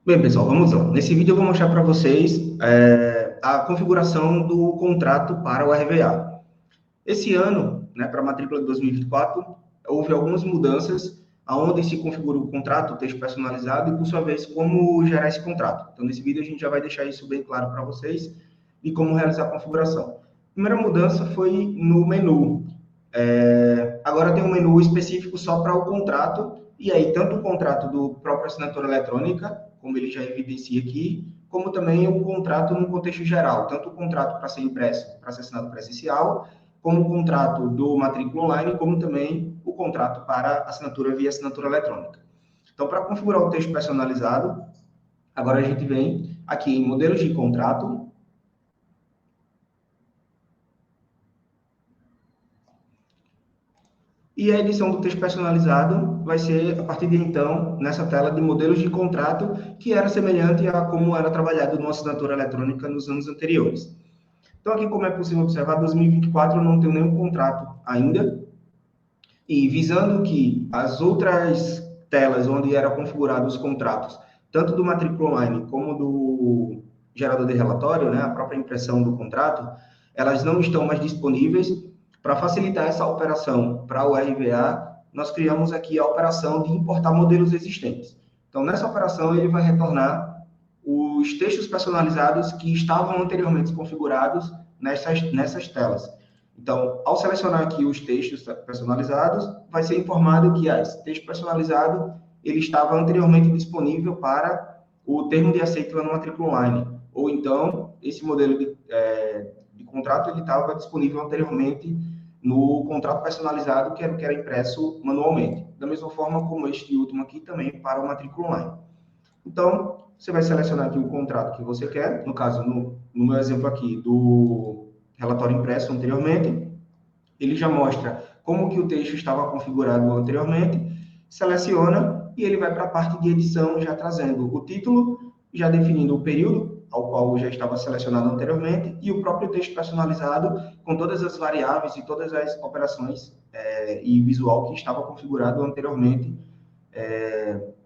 Bem, pessoal, vamos lá. Nesse vídeo eu vou mostrar para vocês a configuração do contrato para o RVA. Esse ano, né, para a matrícula de 2024, houve algumas mudanças aonde se configura o contrato, o texto personalizado e, por sua vez, como gerar esse contrato. Então, nesse vídeo a gente já vai deixar isso bem claro para vocês e como realizar a configuração. A primeira mudança foi no menu. Agora tem um menu específico só para o contrato, e aí tanto o contrato do próprio assinatura eletrônica, como ele já evidencia aqui, como também o contrato no contexto geral, tanto o contrato para ser impresso, para ser assinado presencial, como o contrato do matrícula online, como também o contrato para assinatura via assinatura eletrônica. Então, para configurar o texto personalizado, agora a gente vem aqui em modelos de contrato. E a edição do texto personalizado vai ser, a partir de então, nessa tela de modelos de contrato, que era semelhante a como era trabalhado no assinatura eletrônica nos anos anteriores. Então, aqui, como é possível observar, 2024 eu não tenho nenhum contrato ainda, e visando que as outras telas onde eram configurados os contratos, tanto do matrícula online como do gerador de relatório, né, a própria impressão do contrato, elas não estão mais disponíveis. Para facilitar essa operação para o RVA, nós criamos aqui a operação de importar modelos existentes. Então, nessa operação, ele vai retornar os textos personalizados que estavam anteriormente configurados nessas telas. Então, ao selecionar aqui os textos personalizados, vai ser informado que esse texto personalizado ele estava anteriormente disponível para o termo de aceito lá no matrícula online. Ou então, esse modelo de contrato ele estava disponível anteriormente no contrato personalizado que era impresso manualmente. Da mesma forma como este último aqui também para o matrícula online. Então, você vai selecionar aqui o contrato que você quer, no caso, no meu exemplo aqui, do relatório impresso anteriormente, ele já mostra como que o texto estava configurado anteriormente, seleciona e ele vai para a parte de edição, já trazendo o título, já definindo o período ao qual já estava selecionado anteriormente, e o próprio texto personalizado, com todas as variáveis e todas as operações e visual que estava configurado anteriormente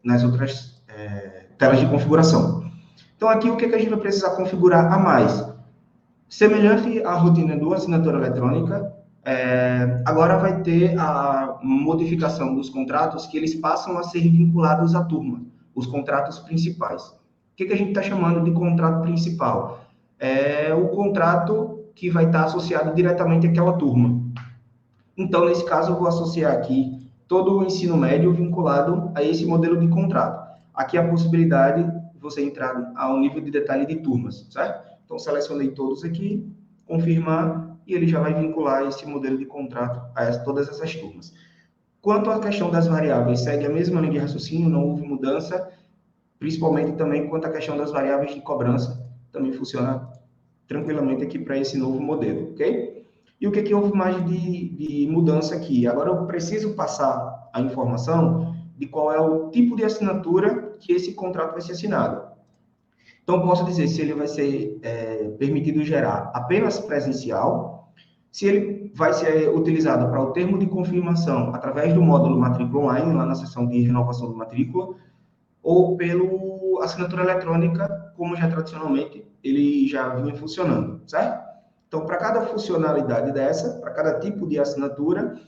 nas outras telas de configuração. Então, aqui o que a gente vai precisar configurar a mais? Semelhante à rotina do assinatura eletrônica, agora vai ter a modificação dos contratos que eles passam a ser vinculados à turma, os contratos principais. O que a gente está chamando de contrato principal? É o contrato que vai estar associado diretamente àquela turma. Então, nesse caso, eu vou associar aqui todo o ensino médio vinculado a esse modelo de contrato. Aqui a possibilidade de você entrar ao nível de detalhe de turmas, certo? Então, selecionei todos aqui, confirmar, e ele já vai vincular esse modelo de contrato a todas essas turmas. Quanto à questão das variáveis, segue a mesma linha de raciocínio, não houve mudança, principalmente também quanto à questão das variáveis de cobrança, também funciona tranquilamente aqui para esse novo modelo, ok? E o que houve mais de mudança aqui? Agora eu preciso passar a informação de qual é o tipo de assinatura que esse contrato vai ser assinado. Então, posso dizer se ele vai ser permitido gerar apenas presencial, se ele vai ser utilizado para o termo de confirmação através do módulo matrícula online, lá na seção de renovação de matrícula, ou pelo assinatura eletrônica, como já tradicionalmente ele já vinha funcionando, certo? Então, para cada funcionalidade dessa, para cada tipo de assinatura,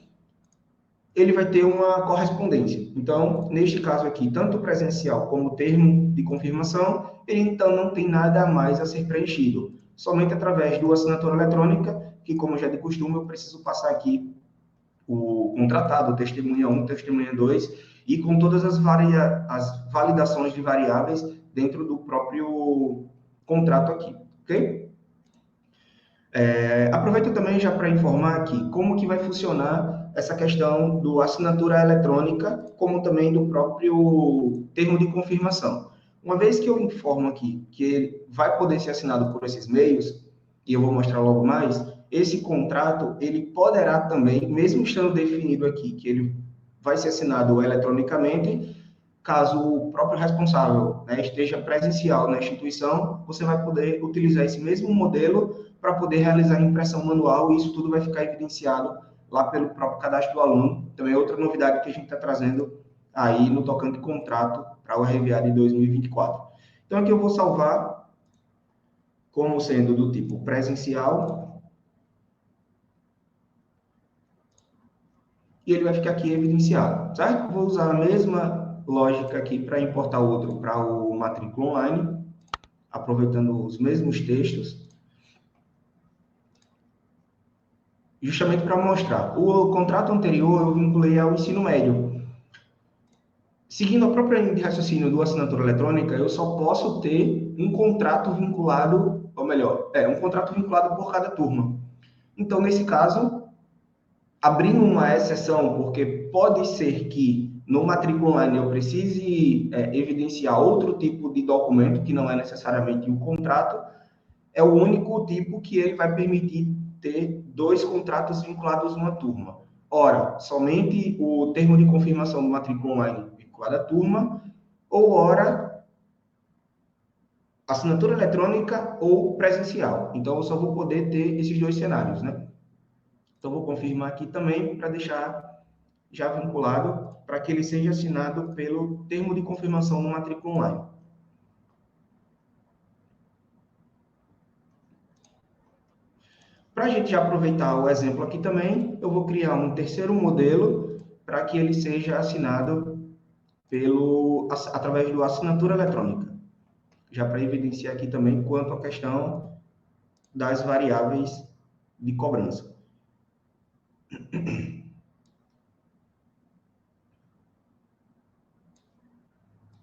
ele vai ter uma correspondência. Então, neste caso aqui, tanto presencial como termo de confirmação, ele então não tem nada a mais a ser preenchido. Somente através do assinatura eletrônica, que como já é de costume, eu preciso passar aqui o contratado, testemunha 1, testemunha 2, e com todas as validações de variáveis dentro do próprio contrato aqui, ok? Aproveito também já para informar aqui como que vai funcionar essa questão do assinatura eletrônica, como também do próprio termo de confirmação. Uma vez que eu informo aqui que ele vai poder ser assinado por esses meios, e eu vou mostrar logo mais, esse contrato, ele poderá também, mesmo estando definido aqui que ele vai ser assinado eletronicamente, caso o próprio responsável, né, esteja presencial na instituição, você vai poder utilizar esse mesmo modelo para poder realizar a impressão manual, e isso tudo vai ficar evidenciado lá pelo próprio cadastro do aluno. Também é outra novidade que a gente está trazendo aí no tocante contrato para o RVA de 2024. Então, aqui eu vou salvar como sendo do tipo presencial. E ele vai ficar aqui evidenciado, certo? Vou usar a mesma lógica aqui para importar outro para o matrícula online, aproveitando os mesmos textos, justamente para mostrar. O contrato anterior eu vinculei ao ensino médio. Seguindo a própria linha de raciocínio do assinatura eletrônica, eu só posso ter um contrato vinculado, ou melhor, um contrato vinculado por cada turma. Então, nesse caso, abrindo uma exceção, porque pode ser que no matrícula online eu precise evidenciar outro tipo de documento, que não é necessariamente um contrato, é o único tipo que ele vai permitir ter 2 contratos vinculados a uma turma. Ora, somente o termo de confirmação do matrícula online vinculado à turma, ou ora, assinatura eletrônica ou presencial. Então, eu só vou poder ter esses 2 cenários, né? Então, vou confirmar aqui também para deixar já vinculado para que ele seja assinado pelo termo de confirmação no matrícula online. Para a gente já aproveitar o exemplo aqui também, eu vou criar um terceiro modelo para que ele seja assinado através do assinatura eletrônica. Já para evidenciar aqui também quanto à questão das variáveis de cobrança.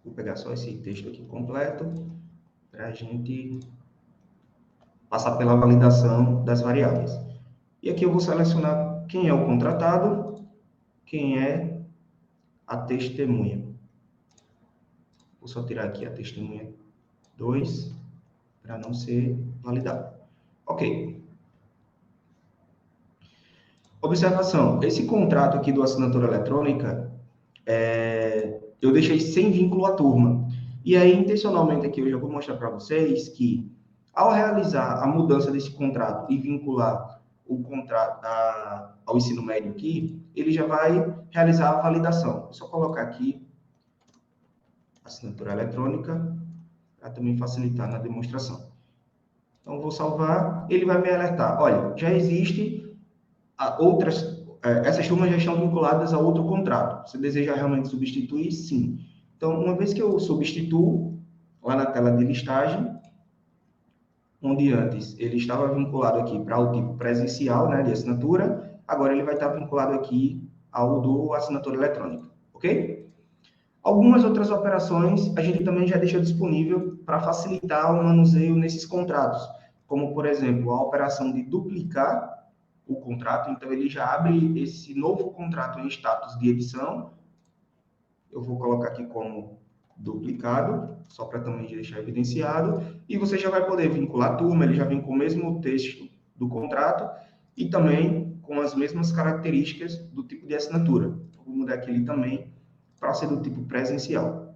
Vou pegar só esse texto aqui completo para a gente passar pela validação das variáveis. E aqui eu vou selecionar quem é o contratado, quem é a testemunha. Vou só tirar aqui a testemunha 2, para não ser validado. Ok. Observação, esse contrato aqui do assinatura eletrônica, eu deixei sem vínculo à turma. E aí, intencionalmente aqui, eu já vou mostrar para vocês que, ao realizar a mudança desse contrato e vincular o contrato ao ensino médio aqui, ele já vai realizar a validação. Vou só colocar aqui assinatura eletrônica, para também facilitar na demonstração. Então, vou salvar, ele vai me alertar. Olha, já existe essas turmas já estão vinculadas a outro contrato. Você deseja realmente substituir? Sim. Então, uma vez que eu substituo, lá na tela de listagem, onde antes ele estava vinculado aqui para o tipo presencial, né, de assinatura, agora ele vai estar vinculado aqui ao do assinatura eletrônica, ok? Algumas outras operações a gente também já deixa disponível para facilitar o manuseio nesses contratos, como, por exemplo, a operação de duplicar o contrato, então ele já abre esse novo contrato em status de edição. Eu vou colocar aqui como duplicado, só para também deixar evidenciado, e você já vai poder vincular a turma, ele já vem com o mesmo texto do contrato e também com as mesmas características do tipo de assinatura. Vou mudar aqui também para ser do tipo presencial.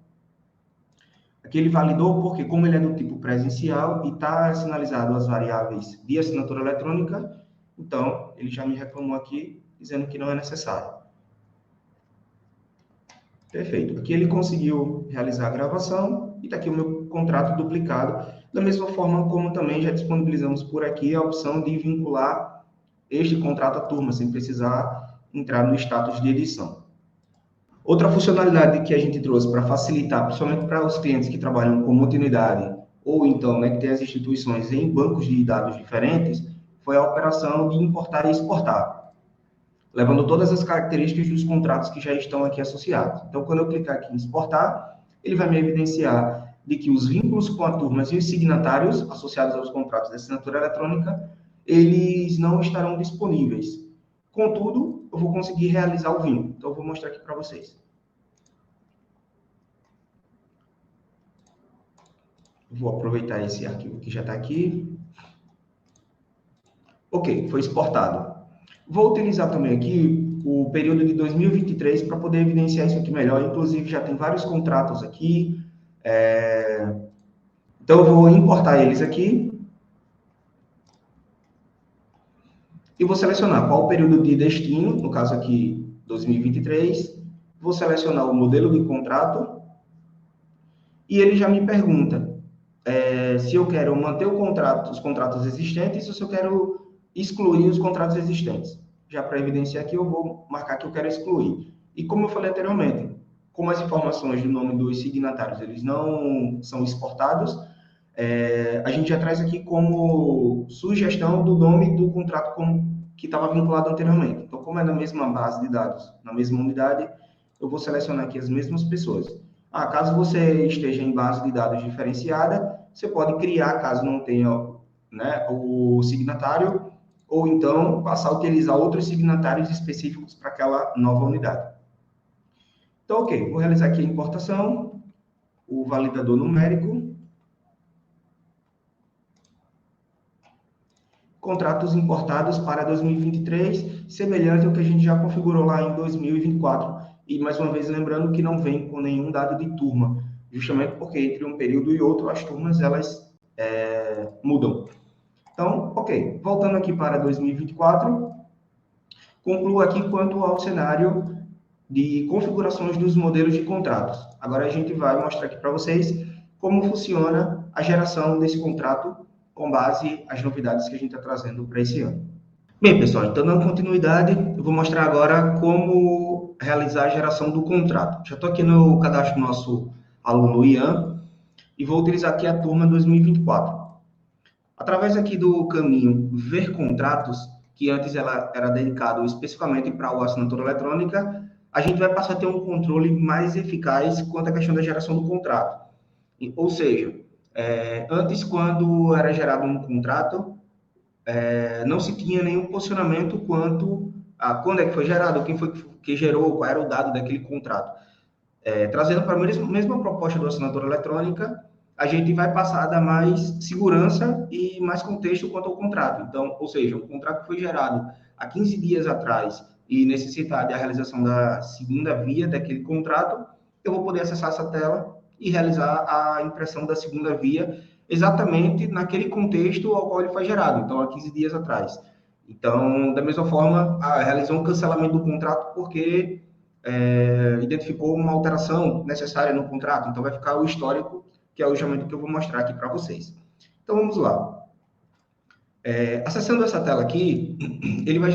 Aqui ele validou porque, como ele é do tipo presencial e está sinalizado as variáveis de assinatura eletrônica, então ele já me reclamou aqui, dizendo que não é necessário. Perfeito. Aqui ele conseguiu realizar a gravação e está aqui o meu contrato duplicado, da mesma forma como também já disponibilizamos por aqui a opção de vincular este contrato à turma, sem precisar entrar no status de edição. Outra funcionalidade que a gente trouxe para facilitar, principalmente para os clientes que trabalham com multiunidade, ou então, né, que tem as instituições em bancos de dados diferentes, foi a operação de importar e exportar, levando todas as características dos contratos que já estão aqui associados. Então, quando eu clicar aqui em exportar, ele vai me evidenciar de que os vínculos com a turma e os signatários associados aos contratos de assinatura eletrônica, eles não estarão disponíveis. Contudo, eu vou conseguir realizar o vínculo. Então, eu vou mostrar aqui para vocês. Vou aproveitar esse arquivo que já está aqui. Ok, foi exportado. Vou utilizar também aqui o período de 2023 para poder evidenciar isso aqui melhor. Inclusive, já tem vários contratos aqui. Então, eu vou importar eles aqui. E vou selecionar qual o período de destino, no caso aqui, 2023. Vou selecionar o modelo de contrato. E ele já me pergunta se eu quero manter os contratos existentes ou se eu quero excluir os contratos existentes. Já para evidenciar aqui, eu vou marcar que eu quero excluir. E como eu falei anteriormente, como as informações do nome dos signatários eles não são exportados, a gente já traz aqui como sugestão do nome do contrato que estava vinculado anteriormente. Então, como é na mesma base de dados, na mesma unidade, eu vou selecionar aqui as mesmas pessoas. Caso você esteja em base de dados diferenciada, você pode criar, caso não tenha, né, o signatário, ou então passar a utilizar outros signatários específicos para aquela nova unidade. Então, ok, vou realizar aqui a importação, o validador numérico, contratos importados para 2023, semelhante ao que a gente já configurou lá em 2024. E, mais uma vez, lembrando que não vem com nenhum dado de turma, justamente porque entre um período e outro, as turmas, elas mudam. Então, ok, voltando aqui para 2024, concluo aqui quanto ao cenário de configurações dos modelos de contratos. Agora a gente vai mostrar aqui para vocês como funciona a geração desse contrato com base nas novidades que a gente está trazendo para esse ano. Bem, pessoal, então dando continuidade, eu vou mostrar agora como realizar a geração do contrato. Já estou aqui no cadastro do nosso aluno Ian e vou utilizar aqui a turma 2024. Através aqui do caminho Ver Contratos, que antes ela era dedicado especificamente para a assinatura eletrônica, a gente vai passar a ter um controle mais eficaz quanto à questão da geração do contrato. Ou seja, antes, quando era gerado um contrato, não se tinha nenhum posicionamento quanto a quando é que foi gerado, quem foi que gerou, qual era o dado daquele contrato. Trazendo para a mesma proposta do assinatura eletrônica, a gente vai passar a dar mais segurança e mais contexto quanto ao contrato. Então, ou seja, um contrato que foi gerado há 15 dias atrás e necessitar da realização da segunda via daquele contrato, eu vou poder acessar essa tela e realizar a impressão da segunda via exatamente naquele contexto ao qual ele foi gerado, então há 15 dias atrás. Então, da mesma forma, realizou um cancelamento do contrato porque identificou uma alteração necessária no contrato, então vai ficar o histórico, que é o justamente que eu vou mostrar aqui para vocês. Então vamos lá. Acessando essa tela aqui, ele vai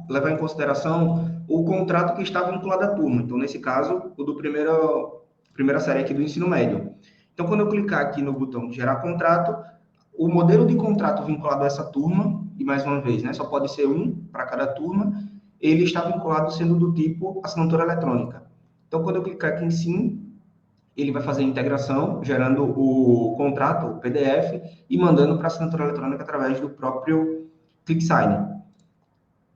levar em consideração o contrato que está vinculado à turma. Então, nesse caso, o do primeira série aqui do ensino médio. Então, quando eu clicar aqui no botão gerar contrato, o modelo de contrato vinculado a essa turma, e mais uma vez, né, só pode ser um para cada turma, ele está vinculado sendo do tipo assinatura eletrônica. Então, quando eu clicar aqui em sim, ele vai fazer a integração, gerando o contrato, o PDF, e mandando para a assinatura eletrônica através do próprio ClickSign.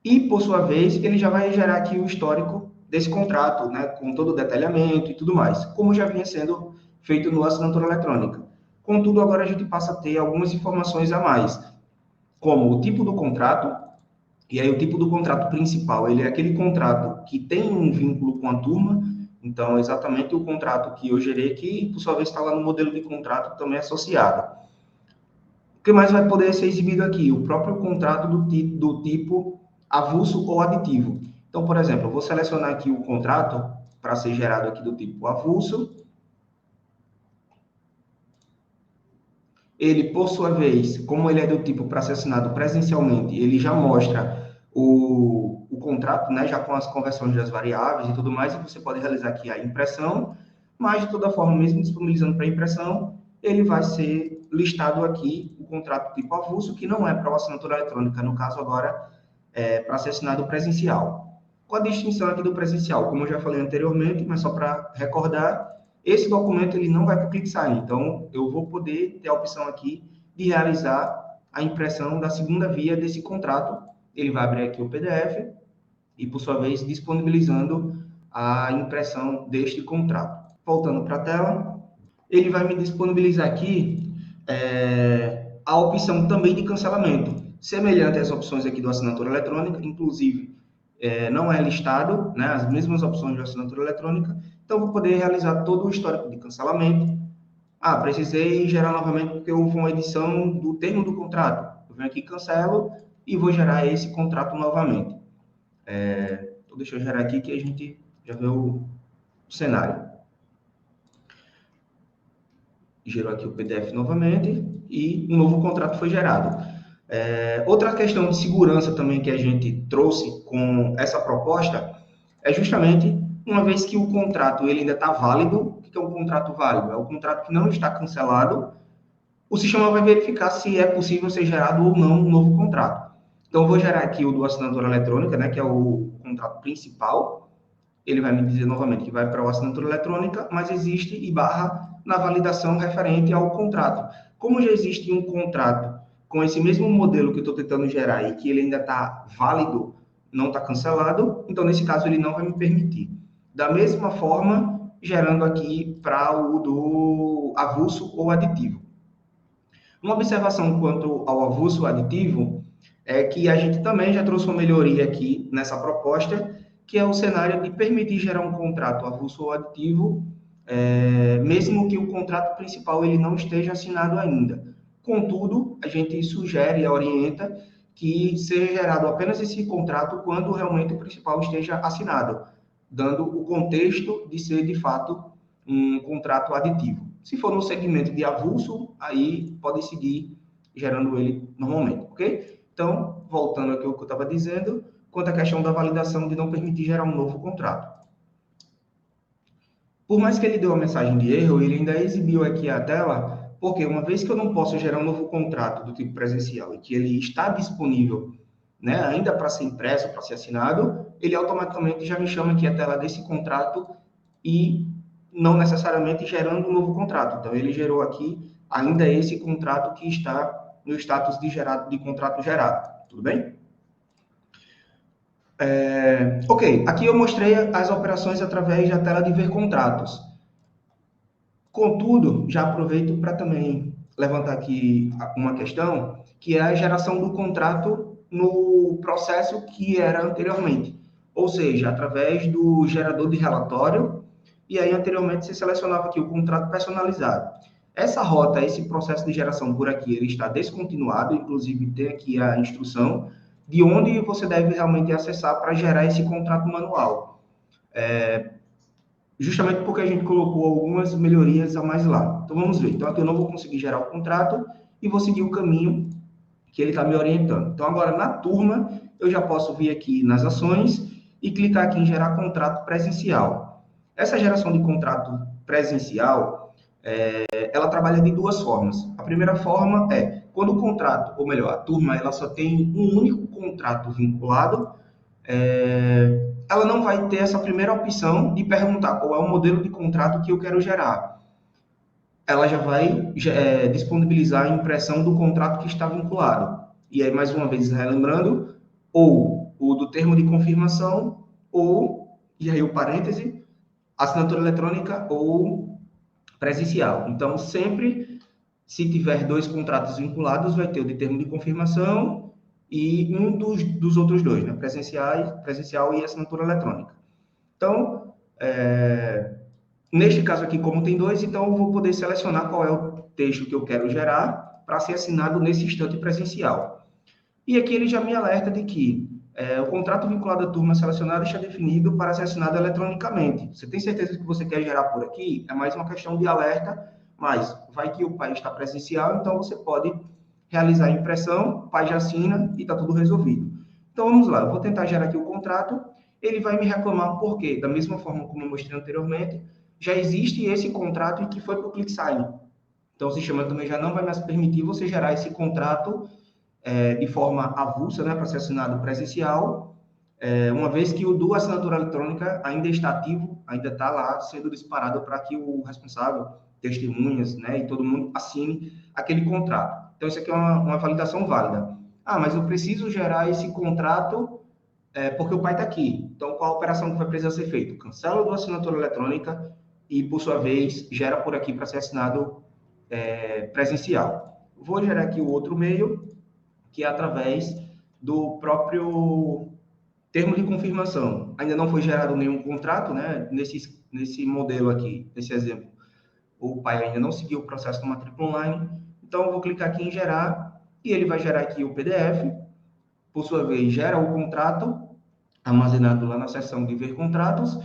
E, por sua vez, ele já vai gerar aqui o histórico desse contrato, né, com todo o detalhamento e tudo mais, como já vinha sendo feito no assinatura eletrônica. Contudo, agora a gente passa a ter algumas informações a mais, como o tipo do contrato, e aí o tipo do contrato principal, ele é aquele contrato que tem um vínculo com a turma, então exatamente o contrato que eu gerei aqui, e por sua vez está lá no modelo de contrato também associado. O que mais vai poder ser exibido aqui? O próprio contrato do tipo avulso ou aditivo. Então, por exemplo, eu vou selecionar aqui o contrato para ser gerado aqui do tipo avulso. Ele, por sua vez, como ele é do tipo para ser assinado presencialmente, ele já mostra o contrato, né, já com as conversões das variáveis e tudo mais, e você pode realizar aqui a impressão, mas de toda forma, mesmo disponibilizando para impressão, ele vai ser listado aqui o contrato tipo avulso, que não é para assinatura eletrônica, no caso agora é para ser assinado presencial. Qual a distinção aqui do presencial? Como eu já falei anteriormente, mas só para recordar, esse documento ele não vai para o ClickSign, então eu vou poder ter a opção aqui de realizar a impressão da segunda via desse contrato. Ele vai abrir aqui o PDF e, por sua vez, disponibilizando a impressão deste contrato. Voltando para a tela, ele vai me disponibilizar aqui a opção também de cancelamento, semelhante às opções aqui do assinatura eletrônica, inclusive não é listado, né, as mesmas opções de assinatura eletrônica, então vou poder realizar todo o histórico de cancelamento. Precisei gerar novamente porque houve uma edição do termo do contrato. Eu venho aqui, cancelo e vou gerar esse contrato novamente. Então, deixa eu gerar aqui que a gente já vê o cenário. gerou aqui o PDF novamente e um novo contrato foi gerado. Outra questão de segurança também que a gente trouxe com essa proposta é justamente, uma vez que o contrato ele ainda está válido. O que é um contrato válido? É um contrato que não está cancelado. O sistema vai verificar se é possível ser gerado ou não um novo contrato. Então, eu vou gerar aqui o do assinatura eletrônica, né, que é o contrato principal. Ele vai me dizer novamente que vai para a assinatura eletrônica, mas existe e barra na validação referente ao contrato. Como já existe um contrato com esse mesmo modelo que eu estou tentando gerar e que ele ainda está válido, não está cancelado, então, nesse caso, ele não vai me permitir. Da mesma forma, gerando aqui para o do avulso ou aditivo. Uma observação quanto ao avulso aditivo é que a gente também já trouxe uma melhoria aqui nessa proposta, que é o cenário de permitir gerar um contrato avulso ou aditivo, mesmo que o contrato principal ele não esteja assinado ainda. Contudo, a gente sugere e orienta que seja gerado apenas esse contrato quando realmente o principal esteja assinado, dando o contexto de ser, de fato, um contrato aditivo. Se for no segmento de avulso, aí pode seguir gerando ele normalmente, ok? Então, voltando aqui ao que eu estava dizendo, quanto à questão da validação de não permitir gerar um novo contrato. Por mais que ele deu uma mensagem de erro, ele ainda exibiu aqui a tela, porque uma vez que eu não posso gerar um novo contrato do tipo presencial e que ele está disponível, né, ainda para ser impresso, para ser assinado, ele automaticamente já me chama aqui a tela desse contrato e não necessariamente gerando um novo contrato. Então, ele gerou aqui ainda esse contrato que está no status de contrato gerado. Tudo bem? Ok, aqui eu mostrei as operações através da tela de ver contratos. Contudo, já aproveito para também levantar aqui uma questão, que é a geração do contrato no processo que era anteriormente. Ou seja, através do gerador de relatório, e aí anteriormente você selecionava aqui o contrato personalizado. Essa rota, esse processo de geração por aqui, ele está descontinuado, inclusive tem aqui a instrução de onde você deve realmente acessar para gerar esse contrato manual. Justamente porque a gente colocou algumas melhorias a mais lá. Então, vamos ver. Então, aqui eu não vou conseguir gerar o contrato e vou seguir o caminho que ele está me orientando. Então, agora, na turma, eu já posso vir aqui nas ações e clicar aqui em gerar contrato presencial. Essa geração de contrato presencial, ela trabalha de duas formas. A primeira forma é, quando o contrato, ou melhor, a turma, ela só tem um único contrato vinculado, ela não vai ter essa primeira opção de perguntar qual é o modelo de contrato que eu quero gerar. Ela já vai disponibilizar a impressão do contrato que está vinculado. E aí, mais uma vez, relembrando, ou o do termo de confirmação, ou, e aí o parêntese, assinatura eletrônica ou presencial. Então, sempre, se tiver dois contratos vinculados, vai ter o de termo de confirmação e um dos outros dois, né? Presencial e assinatura eletrônica. Então, neste caso aqui, como tem dois, então eu vou poder selecionar qual é o texto que eu quero gerar para ser assinado nesse instante presencial. E aqui ele já me alerta de que o contrato vinculado à turma selecionada está definido para ser assinado eletronicamente. Você tem certeza que você quer gerar por aqui? É mais uma questão de alerta, mas vai que o pai está presencial, então você pode realizar a impressão, o pai já assina e está tudo resolvido. Então vamos lá, eu vou tentar gerar aqui o contrato, ele vai me reclamar por quê? Da mesma forma como eu mostrei anteriormente, já existe esse contrato e que foi para o ClickSign. Então o sistema também já não vai mais permitir você gerar esse contrato de forma avulsa, né, para ser assinado presencial, uma vez que o do assinatura eletrônica ainda está ativo, ainda está lá sendo disparado para que o responsável, testemunhas, né, e todo mundo assine aquele contrato. Então, isso aqui é uma validação válida. Ah, mas eu preciso gerar esse contrato porque o pai está aqui. Então, qual a operação que vai precisar ser feita? Cancela do assinatura eletrônica e, por sua vez, gera por aqui para ser assinado presencial. Vou gerar aqui o outro meio, que é através do próprio termo de confirmação. Ainda não foi gerado nenhum contrato, né? Nesse modelo aqui, nesse exemplo. O pai ainda não seguiu o processo da matrícula online. Então, eu vou clicar aqui em gerar e ele vai gerar aqui o PDF. Por sua vez, gera o contrato, armazenado lá na seção de ver contratos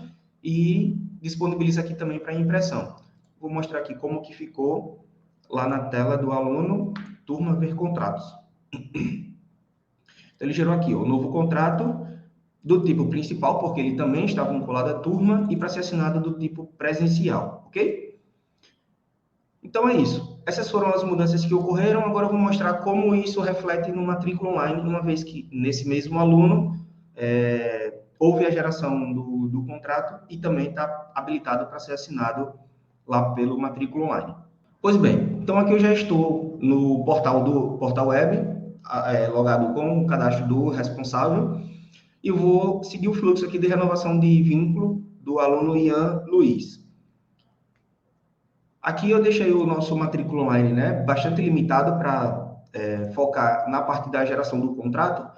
e disponibiliza aqui também para impressão. Vou mostrar aqui como que ficou lá na tela do aluno, turma ver contratos. Então, ele gerou aqui o novo contrato do tipo principal, porque ele também está vinculado à turma, e para ser assinado do tipo presencial, ok? Então é isso. Essas foram as mudanças que ocorreram. Agora eu vou mostrar como isso reflete no matrícula online, uma vez que nesse mesmo aluno houve a geração do contrato e também está habilitado para ser assinado lá pelo matrícula online. Pois bem, então aqui eu já estou no portal web, logado com o cadastro do responsável, e vou seguir o fluxo aqui de renovação de vínculo do aluno Ian Luiz. Aqui eu deixei o nosso matrícula online, né, bastante limitado para focar na parte da geração do contrato.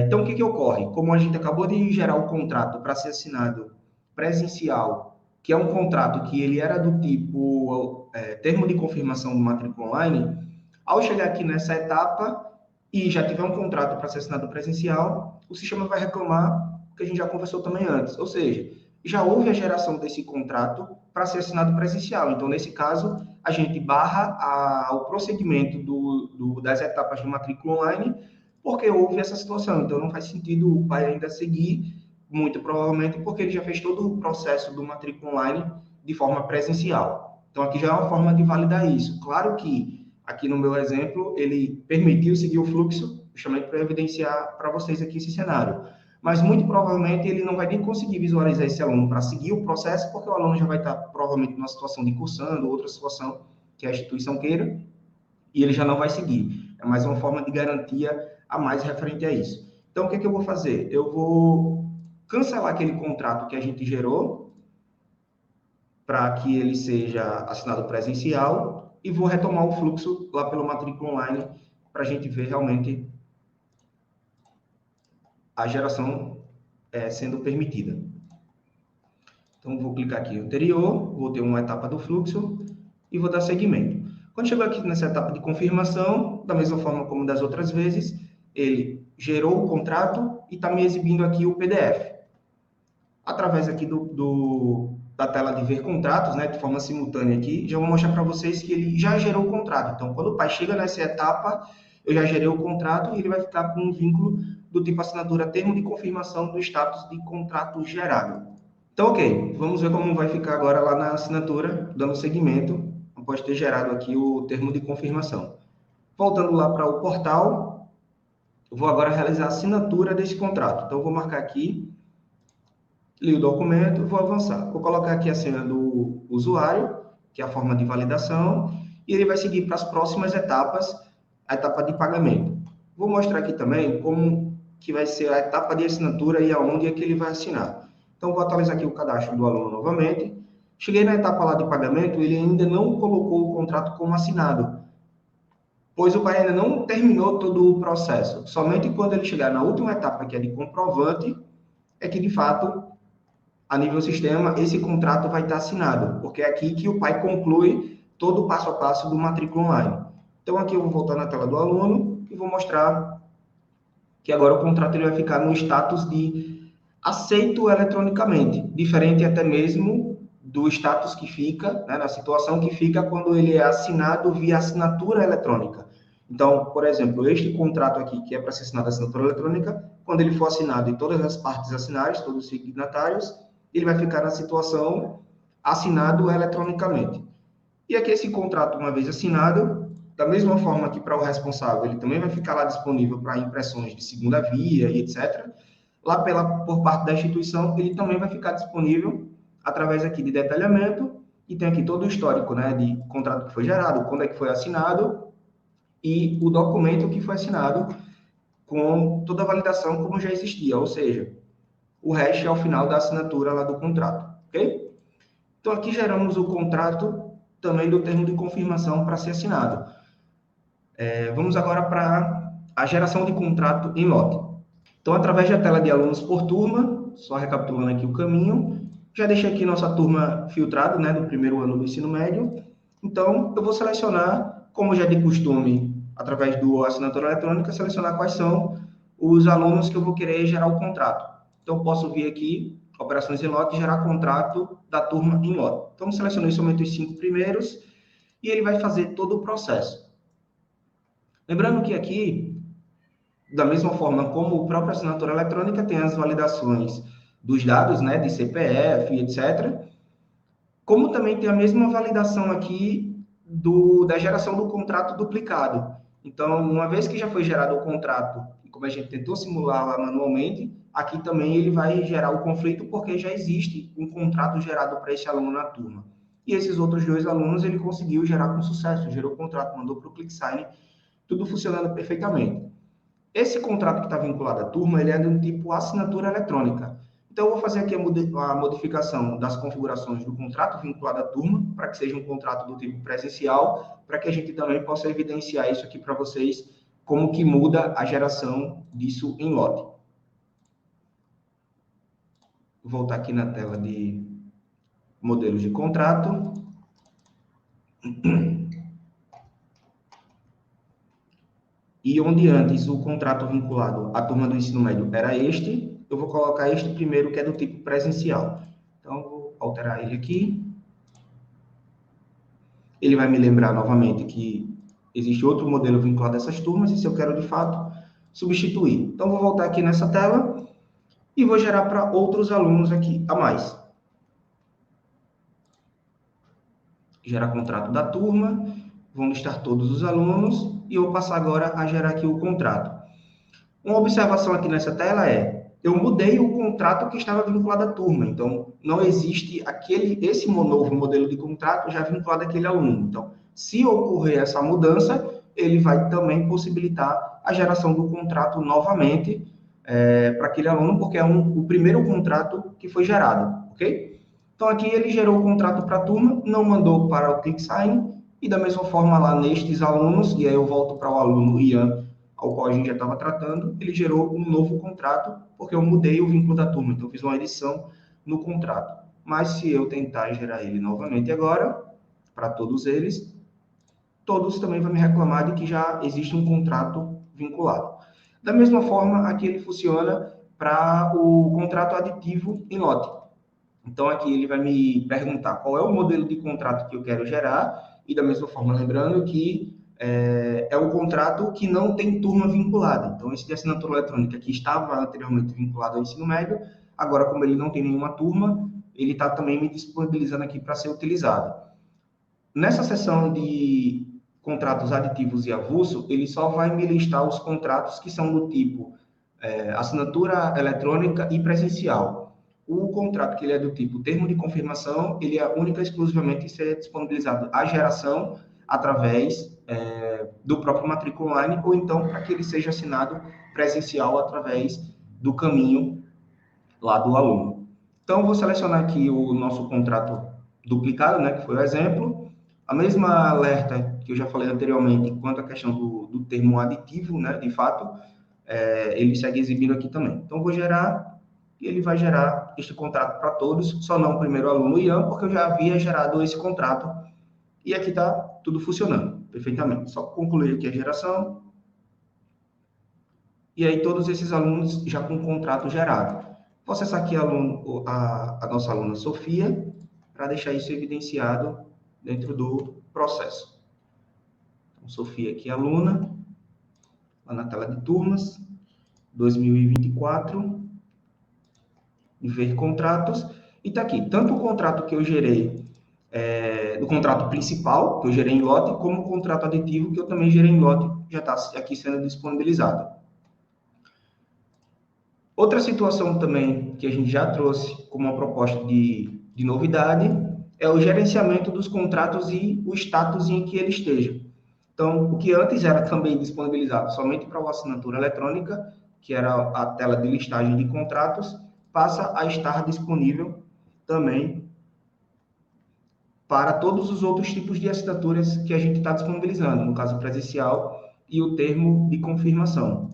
Então, o que ocorre? Como a gente acabou de gerar o contrato para ser assinado presencial, que é um contrato que ele era do tipo termo de confirmação do matrícula online, ao chegar aqui nessa etapa e já tiver um contrato para ser assinado presencial, o sistema vai reclamar o que a gente já conversou também antes, ou seja, já houve a geração desse contrato para ser assinado presencial. Então, nesse caso, a gente barra o procedimento das etapas do matrícula online, porque houve essa situação. Então, não faz sentido o pai ainda seguir, muito provavelmente, porque ele já fez todo o processo do matrícula online de forma presencial. Então, aqui já é uma forma de validar isso. Claro que, aqui no meu exemplo, ele permitiu seguir o fluxo, justamente para evidenciar para vocês aqui esse cenário. Mas, muito provavelmente, ele não vai nem conseguir visualizar esse aluno para seguir o processo, porque o aluno já vai estar, provavelmente, numa situação de cursando, outra situação que a instituição queira, e ele já não vai seguir. É mais uma forma de garantia a mais referente a isso. Então, o que eu vou fazer? Eu vou cancelar aquele contrato que a gente gerou para que ele seja assinado presencial e vou retomar o fluxo lá pelo matrícula online para a gente ver realmente a geração sendo permitida. Então, vou clicar aqui em anterior, vou ter uma etapa do fluxo e vou dar seguimento. Quando chegou aqui nessa etapa de confirmação, da mesma forma como das outras vezes, ele gerou o contrato e está me exibindo aqui o PDF. Através aqui da tela de ver contratos, né, de forma simultânea aqui, já vou mostrar para vocês que ele já gerou o contrato. Então, quando o pai chega nessa etapa, eu já gerei o contrato e ele vai ficar com um vínculo do tipo assinatura termo de confirmação do status de contrato gerado. Então, ok, vamos ver como vai ficar agora lá na assinatura, dando seguimento, após ter gerado aqui o termo de confirmação. Voltando lá para o portal, eu vou agora realizar a assinatura desse contrato. Então, eu vou marcar aqui, li o documento, vou avançar. Vou colocar aqui a senha do usuário, que é a forma de validação, e ele vai seguir para as próximas etapas, a etapa de pagamento. Vou mostrar aqui também como que vai ser a etapa de assinatura e aonde é que ele vai assinar. Então, vou atualizar aqui o cadastro do aluno novamente. Cheguei na etapa lá de pagamento, ele ainda não colocou o contrato como assinado, pois o pai ainda não terminou todo o processo. Somente quando ele chegar na última etapa, que é de comprovante, é que, de fato, a nível sistema, esse contrato vai estar assinado, porque é aqui que o pai conclui todo o passo a passo do matrícula online. Então, aqui eu vou voltar na tela do aluno e vou mostrar que agora o contrato ele vai ficar no status de aceito eletronicamente, diferente até mesmo do status que fica, né, na situação que fica quando ele é assinado via assinatura eletrônica. Então, por exemplo, este contrato aqui, que é para ser assinado assinatura eletrônica, quando ele for assinado em todas as partes assinais, todos os signatários, ele vai ficar na situação assinado eletronicamente. E aqui esse contrato, uma vez assinado, da mesma forma que para o responsável, ele também vai ficar lá disponível para impressões de segunda via e etc. Lá por parte da instituição, ele também vai ficar disponível através aqui de detalhamento e tem aqui todo o histórico, né, de contrato que foi gerado, quando é que foi assinado e o documento que foi assinado com toda a validação como já existia, ou seja, o hash é o final da assinatura lá do contrato, ok? Então, aqui geramos o contrato também do termo de confirmação para ser assinado. Vamos agora para a geração de contrato em lote. Então, através da tela de alunos por turma, só recapitulando aqui o caminho, já deixei aqui nossa turma filtrada, né, do primeiro ano do ensino médio. Então, eu vou selecionar, como já é de costume, através do assinatura eletrônica, selecionar quais são os alunos que eu vou querer gerar o contrato. Então, eu posso vir aqui, operações em lote, gerar contrato da turma em lote. Então, selecionei somente os 5 primeiros e ele vai fazer todo o processo. Lembrando que aqui, da mesma forma como a própria assinatura eletrônica tem as validações dos dados, né, de CPF, etc., como também tem a mesma validação aqui da geração do contrato duplicado. Então, uma vez que já foi gerado o contrato, e como a gente tentou simular lá manualmente, aqui também ele vai gerar o conflito, porque já existe um contrato gerado para esse aluno na turma. E esses outros 2 alunos ele conseguiu gerar com sucesso, gerou o contrato, mandou para o ClickSign, tudo funcionando perfeitamente. Esse contrato que está vinculado à turma, ele é de um tipo assinatura eletrônica. Então, eu vou fazer aqui a modificação das configurações do contrato vinculado à turma, para que seja um contrato do tipo presencial, para que a gente também possa evidenciar isso aqui para vocês, como que muda a geração disso em lote. Vou voltar aqui na tela de modelos de contrato. E onde antes o contrato vinculado à turma do ensino médio era este, eu vou colocar este primeiro, que é do tipo presencial. Então, vou alterar ele aqui. Ele vai me lembrar novamente que existe outro modelo vinculado a essas turmas, e se eu quero, de fato, substituir. Então, vou voltar aqui nessa tela e vou gerar para outros alunos aqui a mais. Gerar contrato da turma, vão listar todos os alunos, e eu vou passar agora a gerar aqui o contrato. Uma observação aqui nessa tela é, eu mudei o contrato que estava vinculado à turma, então não existe esse novo modelo de contrato já vinculado àquele aluno. Então, se ocorrer essa mudança, ele vai também possibilitar a geração do contrato novamente para aquele aluno, porque é o primeiro contrato que foi gerado, ok? Então, aqui ele gerou o contrato para a turma, não mandou para o ClickSign, e da mesma forma lá nestes alunos, e aí eu volto para o aluno Ian, ao qual a gente já estava tratando, ele gerou um novo contrato, porque eu mudei o vínculo da turma, então eu fiz uma edição no contrato. Mas se eu tentar gerar ele novamente agora, para todos eles, todos também vão me reclamar de que já existe um contrato vinculado. Da mesma forma, aqui ele funciona para o contrato aditivo em lote. Então, aqui ele vai me perguntar qual é o modelo de contrato que eu quero gerar, e da mesma forma, lembrando que é um contrato que não tem turma vinculada. Então, esse de assinatura eletrônica que estava anteriormente vinculado ao ensino médio, agora, como ele não tem nenhuma turma, ele está também me disponibilizando aqui para ser utilizado. Nessa seção de contratos aditivos e avulso, ele só vai me listar os contratos que são do tipo assinatura eletrônica e presencial. O contrato que ele é do tipo termo de confirmação, ele é única e exclusivamente ser disponibilizado a geração através do próprio matrícula online, ou então para que ele seja assinado presencial através do caminho lá do aluno. Então, vou selecionar aqui o nosso contrato duplicado, né, que foi o exemplo. A mesma alerta que eu já falei anteriormente quanto à questão do termo aditivo, né, de fato, ele segue exibindo aqui também. Então, vou gerar, e ele vai gerar este contrato para todos, só não o primeiro aluno Ian, porque eu já havia gerado esse contrato, e aqui está tudo funcionando perfeitamente. Só concluir aqui a geração, e aí todos esses alunos já com o contrato gerado. Vou acessar aqui a nossa aluna Sofia, para deixar isso evidenciado dentro do processo. Então, Sofia aqui, aluna, lá na tela de turmas, 2024, e ver contratos, e está aqui, tanto o contrato que eu gerei, do contrato principal, que eu gerei em lote, como o contrato aditivo, que eu também gerei em lote, já está aqui sendo disponibilizado. Outra situação também que a gente já trouxe como uma proposta de novidade é o gerenciamento dos contratos e o status em que ele esteja. Então, o que antes era também disponibilizado somente para a assinatura eletrônica, que era a tela de listagem de contratos, passa a estar disponível também para todos os outros tipos de assinaturas que a gente está disponibilizando, no caso presencial e o termo de confirmação.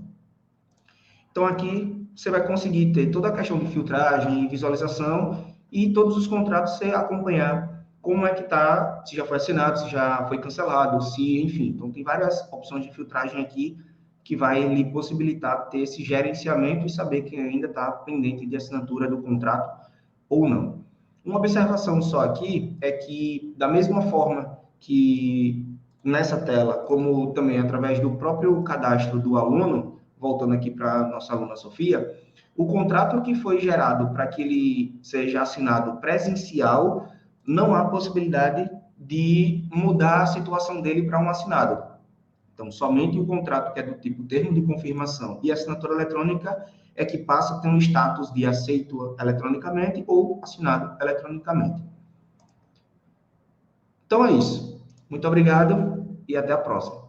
Então, aqui você vai conseguir ter toda a questão de filtragem e visualização e todos os contratos você acompanhar como é que está, se já foi assinado, se já foi cancelado, se, enfim. Então, tem várias opções de filtragem aqui que vai lhe possibilitar ter esse gerenciamento e saber quem ainda está pendente de assinatura do contrato ou não. Uma observação só aqui é que, da mesma forma que nessa tela, como também através do próprio cadastro do aluno, voltando aqui para a nossa aluna Sofia, o contrato que foi gerado para que ele seja assinado presencial, não há possibilidade de mudar a situação dele para um assinado. Então, somente o contrato que é do tipo termo de confirmação e assinatura eletrônica é que passa a ter um status de aceito eletronicamente ou assinado eletronicamente. Então é isso. Muito obrigado e até a próxima.